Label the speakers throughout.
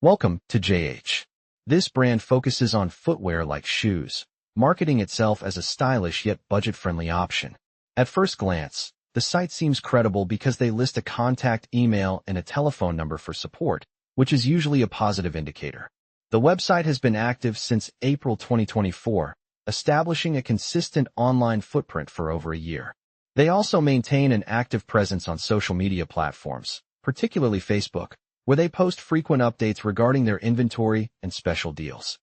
Speaker 1: Welcome to JH. This brand focuses on footwear like shoes, marketing itself as a stylish yet budget-friendly option. At first glance, the site seems credible because they list a contact email and a telephone number for support, which is usually a positive indicator. The website has been active since April 2024, establishing a consistent online footprint for over a year. They also maintain an active presence on social media platforms, particularly Facebook, where they post frequent updates regarding their inventory and special deals.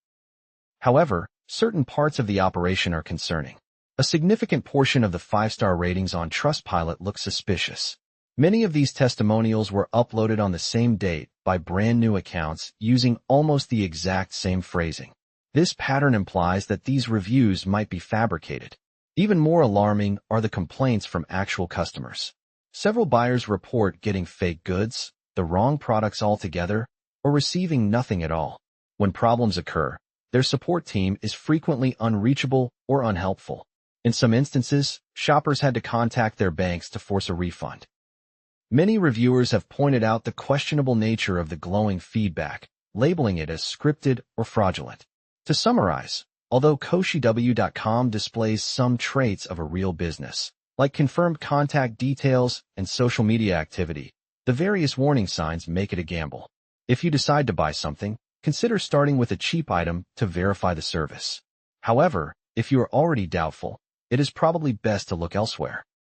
Speaker 1: However, certain parts of the operation are concerning. A significant portion of the 5-star ratings on Trustpilot look suspicious. Many of these testimonials were uploaded on the same date by brand new accounts using almost the exact same phrasing. This pattern implies that these reviews might be fabricated. Even more alarming are the complaints from actual customers. Several buyers report getting fake goods, the wrong products altogether, or receiving nothing at all. When problems occur, their support team is frequently unreachable or unhelpful. In some instances, shoppers had to contact their banks to force a refund. Many reviewers have pointed out the questionable nature of the glowing feedback, labeling it as scripted or fraudulent. To summarize, although Cushiowcom displays some traits of a real business, like confirmed contact details and social media activity, the various warning signs make it a gamble. If you decide to buy something, consider starting with a cheap item to verify the service. However, if you are already doubtful, it is probably best to look elsewhere.